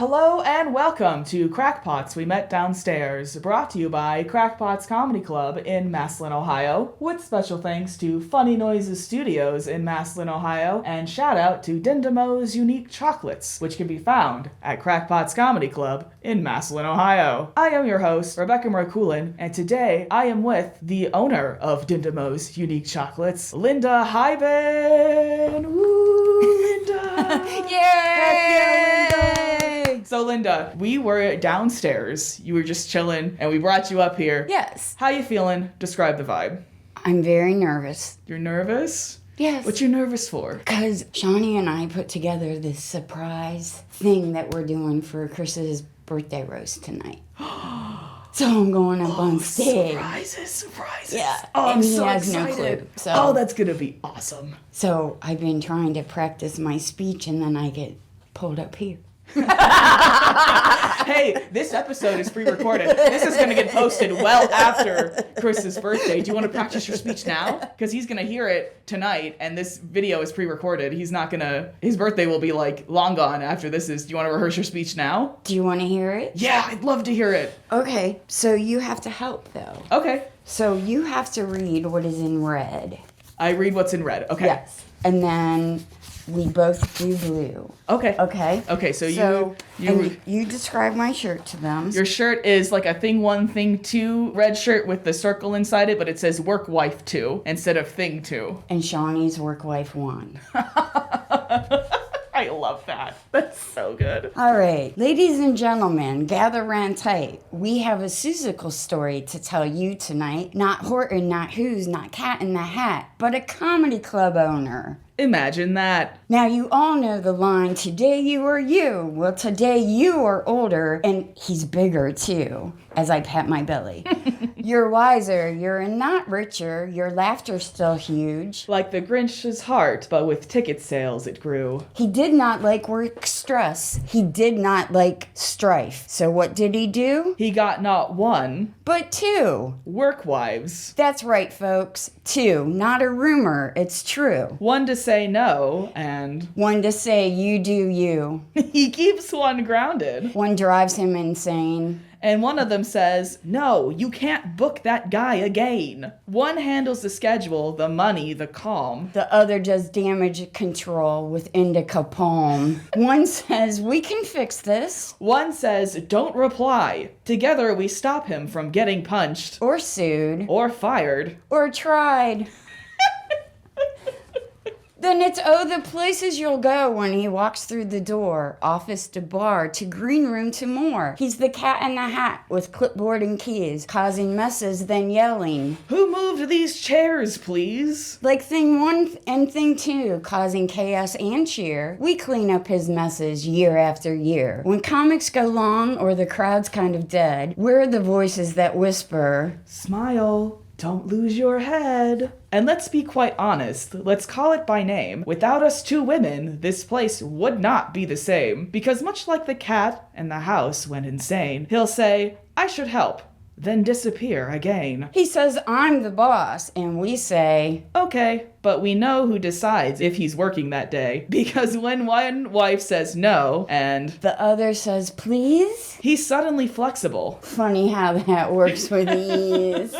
Hello and welcome to Krackpots We Met Downstairs, brought to you by Krackpots Comedy Club in Massillon, Ohio, with special thanks to Funny Noises Studios in Massillon, Ohio, and shout out to Dindamo's Unique Chocolates, which can be found at Krackpots Comedy Club in Massillon, Ohio. I am your host, Rebecca Merkulin, and today I am with the owner of Dindamo's Unique Chocolates, Linda Highben. Woo, Linda! Yay! Heck yeah, Linda! So Linda, we were downstairs. You were just chilling, and we brought you up here. Yes. How you feeling? Describe the vibe. I'm very nervous. You're nervous? Yes. What you nervous for? Because Shawnee and I put together this surprise thing that we're doing for Chris's birthday roast tonight. So I'm going up on stage. Surprises. Yeah. Oh, I'm and he so has excited. no clue. So, Oh, that's gonna be awesome. So I've been trying to practice my speech and then I get pulled up here. Hey, this episode is pre-recorded. This is going to get posted well after Chris's birthday. Do you want to practice your speech now? Because he's going to hear it tonight, and this video is pre-recorded. He's not going to... His birthday will be, long gone after this is... Do you want to rehearse your speech now? Do you want to hear it? Yeah, I'd love to hear it. Okay, so you have to help, though. Okay. So you have to read what is in red. I read what's in red. Okay. Yes. And then... we both do blue. Okay. Okay? Okay, so you describe my shirt to them. Your shirt is like a thing 1, thing 2 red shirt with the circle inside it, but it says work wife 2 instead of thing 2. And Shawnee's work wife 1. I love that. That's so good. All right. Ladies and gentlemen, gather round tight. We have a Seussical story to tell you tonight. Not Horton, not Who's, not Cat in the Hat, but a comedy club owner. Imagine that. Now, you all know the line, today you are you. Well, today you are older, and he's bigger, too, as I pat my belly. You're wiser, you're not richer, your laughter's still huge. Like the Grinch's heart, but with ticket sales it grew. He did not like work stress. He did not like strife. So what did he do? He got not 1, but 2. work wives. That's right, folks. 2. Not a rumor. It's true. 1 to say no, and 1 to say you do you. he keeps 1 grounded. 1 drives him insane. And 1 of them says, no, you can't book that guy again. 1 handles the schedule, the money, the calm. The other does damage control with indica palm. 1 says, we can fix this. 1 says, don't reply. Together we stop him from getting punched. Or sued. Or fired. Or tried. Then it's the places you'll go when he walks through the door. Office to bar, to green room to more. He's the cat in the hat with clipboard and keys, causing messes then yelling. Who moved these chairs, please? Like thing 1 and thing 2, causing chaos and cheer. We clean up his messes year after year. When comics go long or the crowd's kind of dead, we're the voices that whisper, smile. Don't lose your head. And let's be quite honest, let's call it by name. Without us 2 women, this place would not be the same. Because much like the cat and the house went insane, he'll say, I should help, then disappear again. He says, I'm the boss, and we say, okay, but we know who decides if he's working that day. Because when 1 wife says no, and the other says, please, he's suddenly flexible. Funny how that works with ease.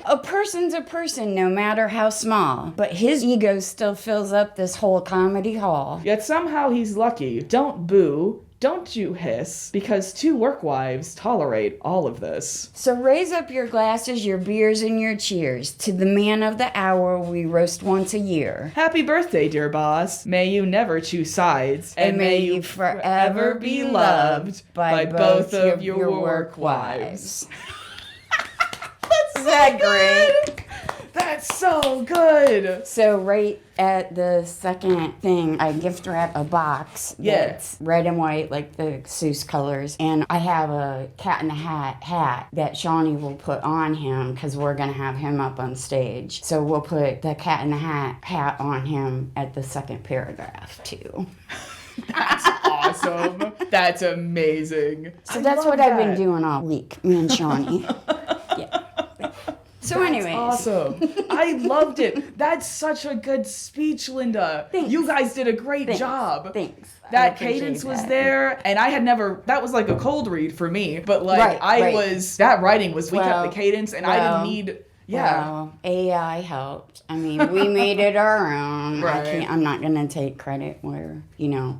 A person's a person, no matter how small, but his ego still fills up this whole comedy hall. Yet somehow he's lucky. Don't boo, don't you hiss, because 2 work wives tolerate all of this. So raise up your glasses, your beers, and your cheers to the man of the hour we roast once a year. Happy birthday, dear boss. May you never choose sides, and may you forever be loved by both of your work wives. Is that great? That's so good. So right at the second thing, I gift wrap a box that's red and white, like the Seuss colors. And I have a Cat in the hat that Shawnee will put on him because we're going to have him up on stage. So we'll put the Cat in the hat on him at the second paragraph, too. That's awesome. That's amazing. So that's what I've been doing all week, me and Shawnee. Yeah. So anyways. Awesome. I loved it. That's such a good speech, Linda. Thanks. You guys did a great job. Thanks. That cadence was there, and I had never, that was like a cold read for me, but like that writing was, we kept the cadence, and I didn't need, Well, AI helped. I mean, we made it our own. Right. I'm not going to take credit where,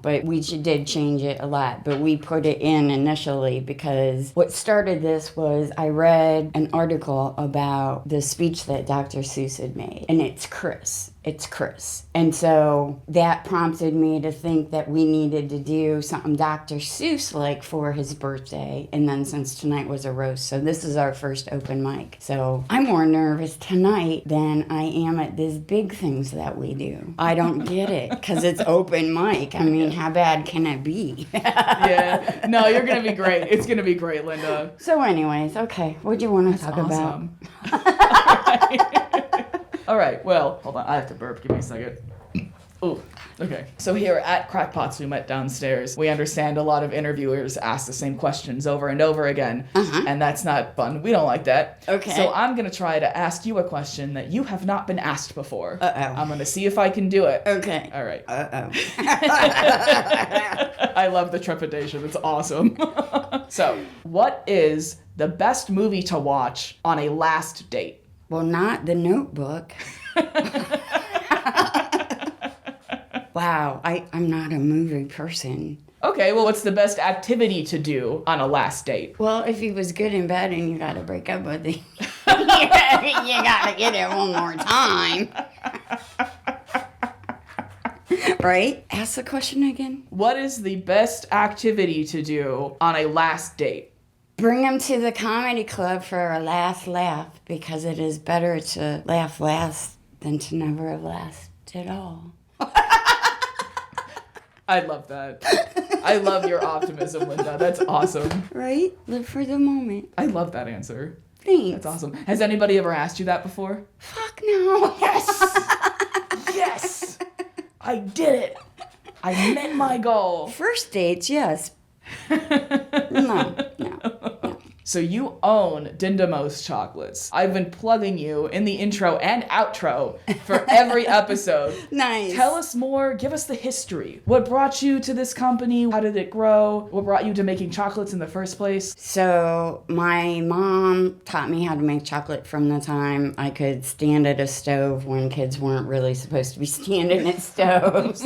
but we did change it a lot. But we put it in initially because what started this was I read an article about the speech that Dr. Seuss had made. And it's Chris. And so that prompted me to think that we needed to do something Dr. Seuss like for his birthday. And then since tonight was a roast, so this is our first open mic. So I'm more nervous tonight than I am at these big things that we do. I don't get it because it's open mic. I mean, how bad can it be? Yeah. No, you're going to be great. It's going to be great, Linda. So anyways, okay. What do you want to talk about? All right, well, hold on. I have to burp. Give me a second. Ooh, okay. So here at Krackpots, we met downstairs. We understand a lot of interviewers ask the same questions over and over again, and that's not fun. We don't like that. Okay. So I'm going to try to ask you a question that you have not been asked before. Uh-oh. I'm going to see if I can do it. Okay. All right. Uh-oh. I love the trepidation. It's awesome. So, what is the best movie to watch on a last date? Well, not The Notebook. Wow, I'm not a movie person. Okay, well, what's the best activity to do on a last date? Well, if he was good in bed and you got to break up with him, you got to get it one more time. Right? Ask the question again. What is the best activity to do on a last date? Bring him to the comedy club for a last laugh, because it is better to laugh last than to never last at all. I love that. I love your optimism, Linda. That's awesome. Right? Live for the moment. I love that answer. Thanks. That's awesome. Has anybody ever asked you that before? Fuck no. Yes! Yes! I did it! I met my goal. First dates, yes. No. So you own Dindamo's chocolates. I've been plugging you in the intro and outro for every episode. Nice. Tell us more. Give us the history. What brought you to this company? How did it grow? What brought you to making chocolates in the first place? So my mom taught me how to make chocolate from the time I could stand at a stove when kids weren't really supposed to be standing at stoves,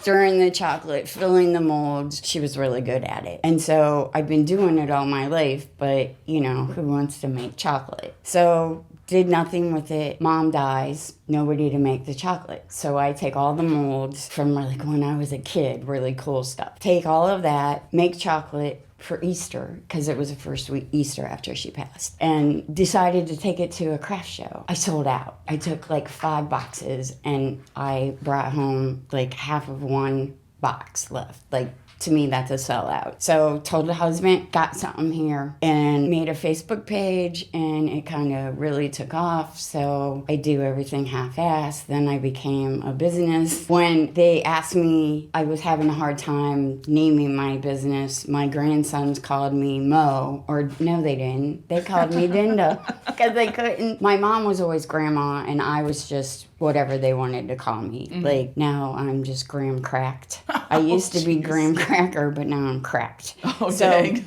stirring the chocolate, filling the molds. She was really good at it. And so I've been doing it all my life, but who wants to make chocolate? So did nothing with it. Mom dies, nobody to make the chocolate. So I take all the molds from like when I was a kid, really cool stuff. Take all of that, make chocolate for Easter, because it was the first week Easter after she passed, and decided to take it to a craft show. I sold out. I took like 5 boxes and I brought home like half of one box left. Like, to me, that's a sellout. So told the husband, got something here, and made a Facebook page, and it kind of really took off. So I do everything half-assed. Then I became a business. When they asked me, I was having a hard time naming my business. My grandsons called me Mo, or no, they didn't. They called me Dinda, because they couldn't. My mom was always grandma, and I was just whatever they wanted to call me. Mm-hmm. Like, now I'm just Graham Cracked. I used to be Graham Cracker, but now I'm Cracked. Oh, dang.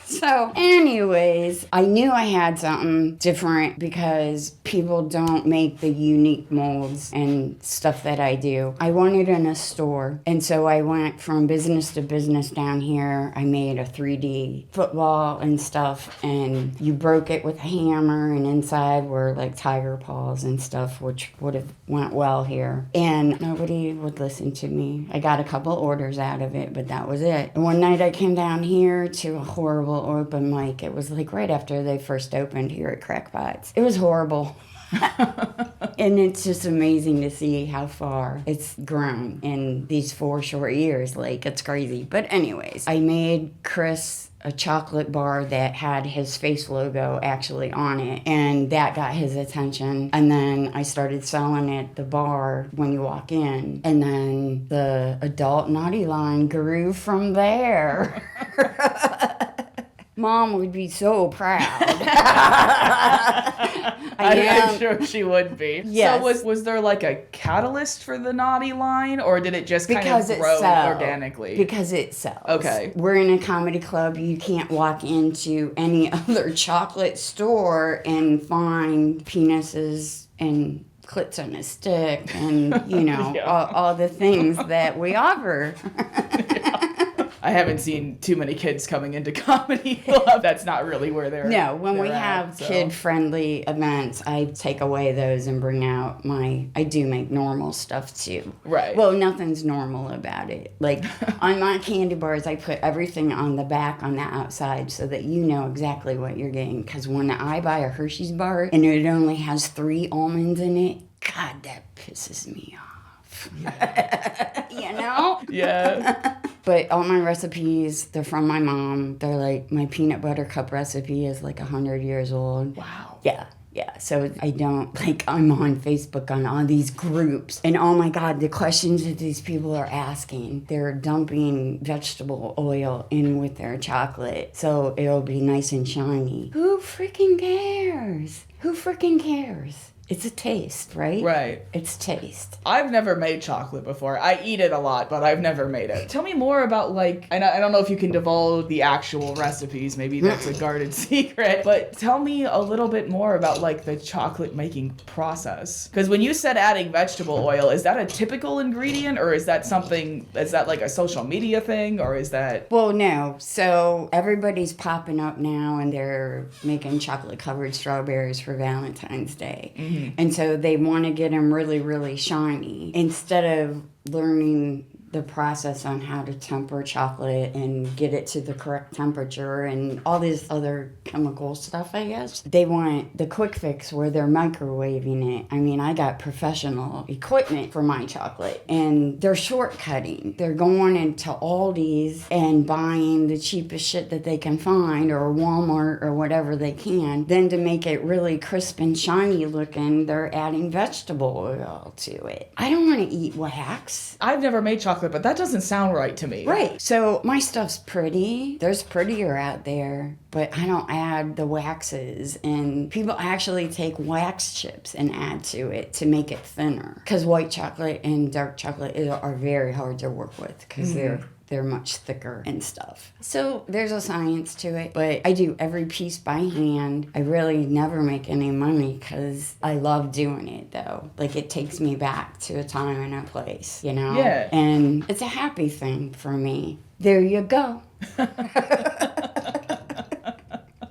So anyways, I knew I had something different because people don't make the unique molds and stuff that I do. I wanted in a store. And so I went from business to business down here. I made a 3D football and stuff, and you broke it with a hammer, and inside were like tiger paws and stuff, which would have went well here. And nobody would listen to me. I got a couple orders out of it, but that was it. And one night I came down here to a horrible open mic. It was like right after they first opened here at Krackpots. It was horrible. And it's just amazing to see how far it's grown in these 4 short years. Like, it's crazy. But anyways, I made Chris a chocolate bar that had his face logo actually on it, and that got his attention. And then I started selling at the bar when you walk in, and then the adult naughty line grew from there. mom would be so proud. I'm sure she would be. Yes. So was there like a catalyst for the naughty line, or did it just kind Because of it grow sells. organically? Because it sells. Okay. We're in a comedy club. You can't walk into any other chocolate store and find penises and clits on a stick and, Yeah. all the things that we offer. I haven't seen too many kids coming into comedy club. That's not really where they're No, when we they're have at, so. kid-friendly events, I take away those and bring out I do make normal stuff too. Right. Well, nothing's normal about it. Like, on my candy bars, I put everything on the back, on the outside, so that you know exactly what you're getting. Because when I buy a Hershey's bar and it only has 3 almonds in it, God, that pisses me off. You know? Yeah. But all my recipes, they're from my mom. They're like, my peanut butter cup recipe is like 100 years old. Wow. Yeah. So I don't, I'm on Facebook on all these groups. And oh my God, the questions that these people are asking. They're dumping vegetable oil in with their chocolate so it'll be nice and shiny. Who freaking cares? Who freaking cares? It's a taste, right? Right. It's taste. I've never made chocolate before. I eat it a lot, but I've never made it. Tell me more about, I don't know if you can divulge the actual recipes. Maybe that's a guarded secret. But tell me a little bit more about, the chocolate making process. Because when you said adding vegetable oil, is that a typical ingredient? Or is that like a social media thing? Or is that... Well, no. So everybody's popping up now and they're making chocolate-covered strawberries for Valentine's Day. Mm-hmm. And so they want to get them really, really shiny. Instead of learning the process on how to temper chocolate and get it to the correct temperature and all this other chemical stuff, I guess, they want the quick fix where they're microwaving it. I mean, I got professional equipment for my chocolate and they're shortcutting. They're going into Aldi's and buying the cheapest shit that they can find, or Walmart or whatever they can. Then to make it really crisp and shiny looking, they're adding vegetable oil to it. I don't want to eat wax. I've never made chocolate, but that doesn't sound right to me. Right. So my stuff's pretty. There's prettier out there, but I don't add the waxes. And people actually take wax chips and add to it to make it thinner. Because white chocolate and dark chocolate are very hard to work with because they're much thicker and stuff. So there's a science to it, but I do every piece by hand. I really never make any money because I love doing it though. It takes me back to a time and a place, Yeah. And it's a happy thing for me. There you go.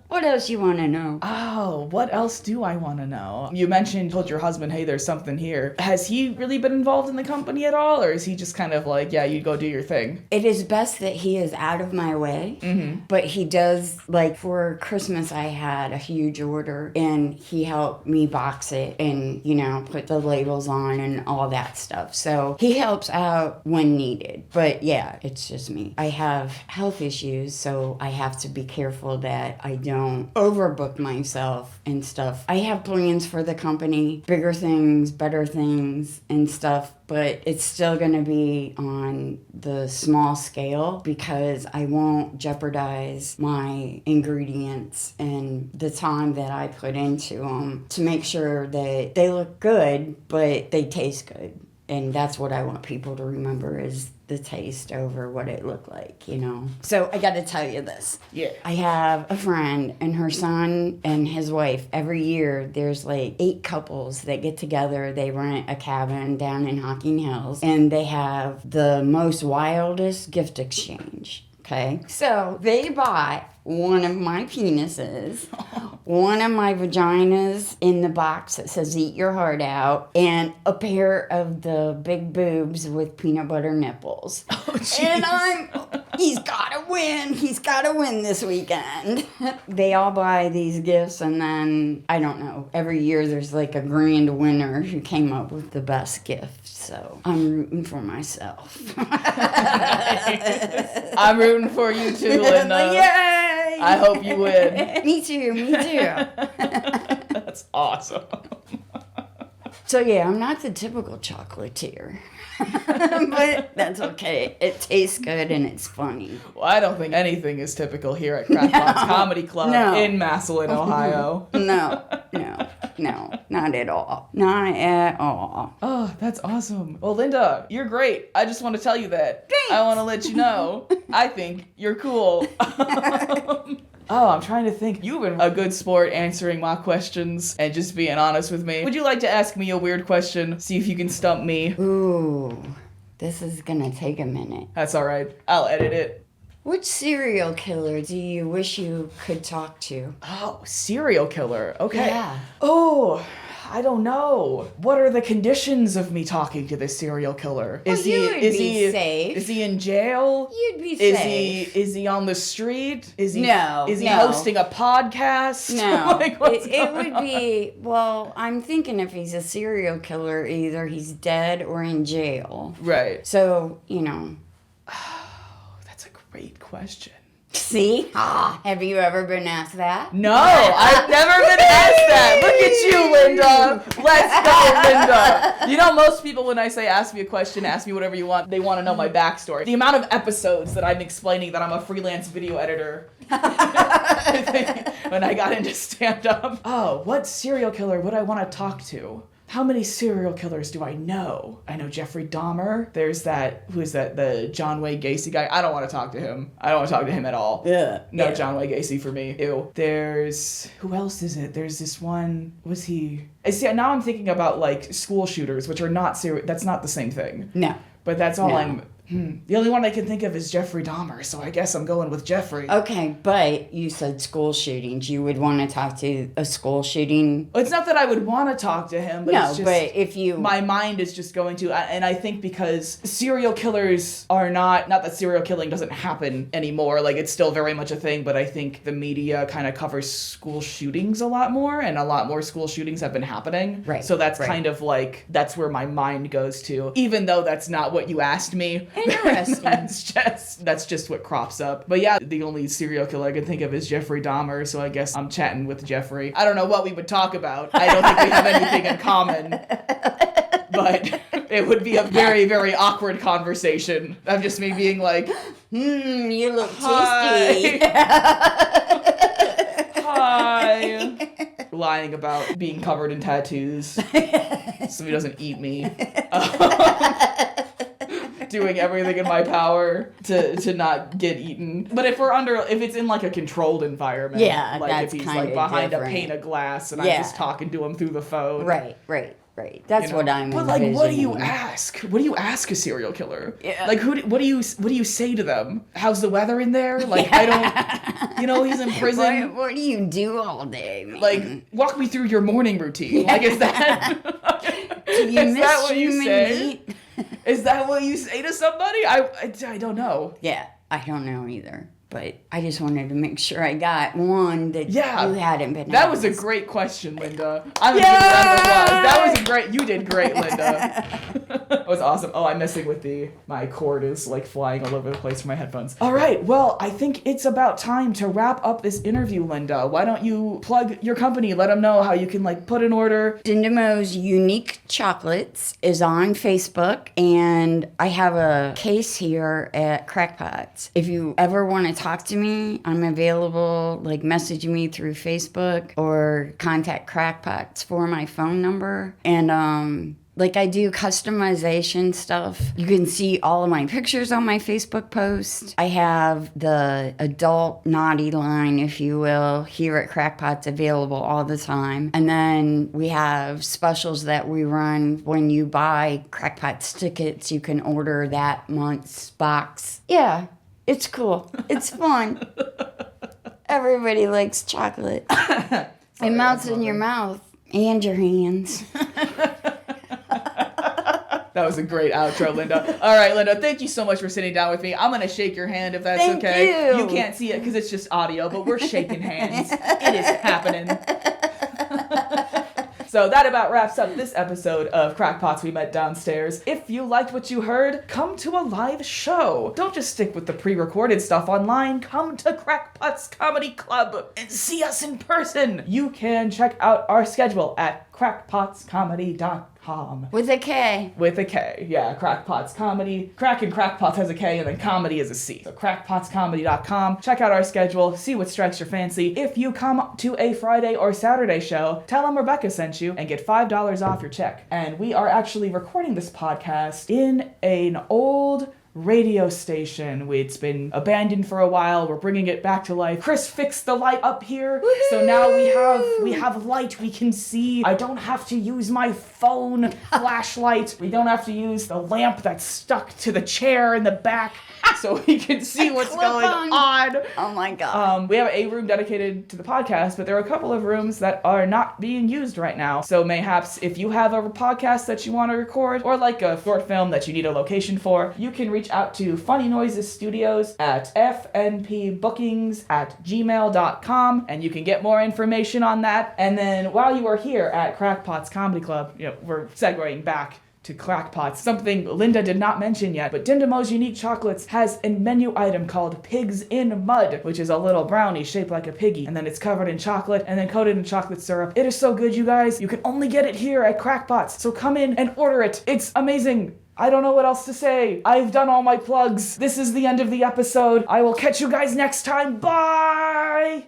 What else you want to know? Oh, what else do I want to know? You told your husband, hey, there's something here. Has he really been involved in the company at all? Or is he just kind of like, yeah, you go do your thing? It is best that he is out of my way. Mm-hmm. But he does, for Christmas, I had a huge order and he helped me box it and, put the labels on and all that stuff. So he helps out when needed. But yeah, it's just me. I have health issues, so I have to be careful that I don't overbook myself and stuff. I have plans for the company, bigger things, better things and stuff, but it's still going to be on the small scale because I won't jeopardize my ingredients and the time that I put into them to make sure that they look good, but they taste good. And that's what I want people to remember is the taste over what it looked like, So I got to tell you this. Yeah. I have a friend and her son and his wife. Every year there's 8 couples that get together. They rent a cabin down in Hocking Hills and they have the most wildest gift exchange. Okay. So they bought one of my penises, one of my vaginas in the box that says eat your heart out, and a pair of the big boobs with peanut butter nipples. Oh, and he's gotta win this weekend. They all buy these gifts and then, I don't know, every year there's a grand winner who came up with the best gift. So I'm rooting for myself. I'm rooting for you too, Linda. Yay! I hope you win. Me too. That's awesome. So yeah, I'm not the typical chocolatier. But that's okay. It tastes good and it's funny. Well, I don't think anything is typical here at Krackpots Comedy Club in Massillon, Ohio. No, not at all. Not at all. Oh, that's awesome. Well, Linda, you're great. I just want to tell you that. Thanks. I want to let you know. I think you're cool. Oh, I'm trying to think. You've been a good sport answering my questions and just being honest with me. Would you like to ask me a weird question? See if you can stump me. Ooh, this is gonna take a minute. That's all right. I'll edit it. Which serial killer do you wish you could talk to? Oh, serial killer. Okay. Yeah. Oh, I don't know. What are the conditions of me talking to this serial killer? You would be safe. Is he in jail? You'd be safe. Is he on the street? Is he No. Is he hosting a podcast? No. Like, what's it going would be, well, I'm thinking if he's a serial killer, either he's dead or in jail. Right. So, you know. That's a great question. See? Have you ever been asked that? No, I've never been asked that. Look at you, Linda. Let's go, Linda. You know, most people, when I say ask me a question, ask me whatever you want, they want to know my backstory. The amount of episodes that I'm explaining that I'm a freelance video editor when I got into stand-up. Oh, what serial killer would I want to talk to? How many serial killers do I know? I know Jeffrey Dahmer. There's that, who is that, the John Wayne Gacy guy? I don't want to talk to him. I don't want to talk to him at all. Yeah. No John Wayne Gacy for me. Ew. There's, who else is it? There's this one, was he? I see, now I'm thinking about like school shooters, which are not that's not the same thing. No. But that's all No. The only one I can think of is Jeffrey Dahmer, so I guess I'm going with Jeffrey. Okay, but you said school shootings. You would want to talk to a school shooting? It's not that I would want to talk to him, but no, it's just, but if you... my mind is just going to, and I think because serial killers are not that serial killing doesn't happen anymore, like it's still very much a thing, but I think the media kind of covers school shootings a lot more, and a lot more school shootings have been happening. Right. So that's kind of like, that's where my mind goes to, even though that's not what you asked me. Interesting. That's just what crops up. But yeah, the only serial killer I can think of is Jeffrey Dahmer, so I guess I'm chatting with Jeffrey. I don't know what we would talk about. I don't think we have anything in common. But it would be a very, very awkward conversation of just me being like, you look hi. tasty. Hi. Lying about being covered in tattoos so he doesn't eat me. Doing everything in my power to not get eaten. But if it's in like a controlled environment, Yeah, like that's if he's kinda like behind different. a pane of glass and Yeah. I'm just talking to him through the phone. Right. That's what I'm But like, what do you envisioning. ask? What do you ask a serial killer? Yeah. Like, what do you say to them? How's the weather in there? Like, I don't. He's in prison. What do you do all day, man? Like, walk me through your morning routine. Like, is that? do you is miss that what you human say? meat? Is that what you say to somebody? I don't know. Yeah, I don't know either. But I just wanted to make sure I got one that you hadn't been That was a asked. great question, Linda. I'm giving you a round of applause. That was a great. You did great, Linda. That was awesome. Oh, I'm messing with my cord is like flying all over the place from my headphones. All right, well, I think it's about time to wrap up this interview, Linda. Why don't you plug your company? Let them know how you can like put an order. Dindamo's Unique Chocolates is on Facebook, and I have a case here at Krackpots. If you ever want to talk to me, I'm available. Like, message me through Facebook or contact Krackpots for my phone number. And like, I do customization stuff. You can see all of my pictures on my Facebook post. I have the adult naughty line, if you will, here at Krackpots available all the time. And then we have specials that we run when you buy Krackpots tickets. You can order that month's box. Yeah, it's cool. It's fun. Everybody likes chocolate. It melts in your mouth and your hands. That was a great outro, Linda. All right, Linda, thank you so much for sitting down with me. I'm going to shake your hand if that's Thank okay. you. You can't see it because it's just audio, but we're shaking hands. It is happening. So that about wraps up this episode of Krackpots We Met Downstairs. If you liked what you heard, come to a live show. Don't just stick with the pre-recorded stuff online. Come to Krackpots Comedy Club and see us in person. You can check out our schedule at crackpotscomedy.com. crackpots.com. With a K. With a K, yeah, Krackpots Comedy. Crack and Crackpots has a K, and then comedy is a C. So crackpotscomedy.com. Check out our schedule, see what strikes your fancy. If you come to a Friday or Saturday show, tell them Rebecca sent you and get $5 off your check. And we are actually recording this podcast in an old radio station. It's been abandoned for a while. We're bringing it back to life. Chris fixed the light up here. Woo-hoo! So now we have light. We can see. I don't have to use my phone flashlight. We don't have to use the lamp that's stuck to the chair in the back. So we can see what's going on. Oh my God. We have a room dedicated to the podcast, but there are a couple of rooms that are not being used right now. So mayhaps if you have a podcast that you want to record, or like a short film that you need a location for, you can reach out to Funny Noises Studios at fnpbookings@gmail.com, and you can get more information on that. And then while you are here at Krackpots Comedy Club, we're segueing back to Krackpots. Something Linda did not mention yet, but Dindamo's Unique Chocolates has a menu item called Pigs in Mud, which is a little brownie shaped like a piggy, and then it's covered in chocolate and then coated in chocolate syrup. It is so good, you guys. You can only get it here at Krackpots, so come in and order it. It's amazing. I don't know what else to say. I've done all my plugs. This is the end of the episode. I will catch you guys next time. Bye!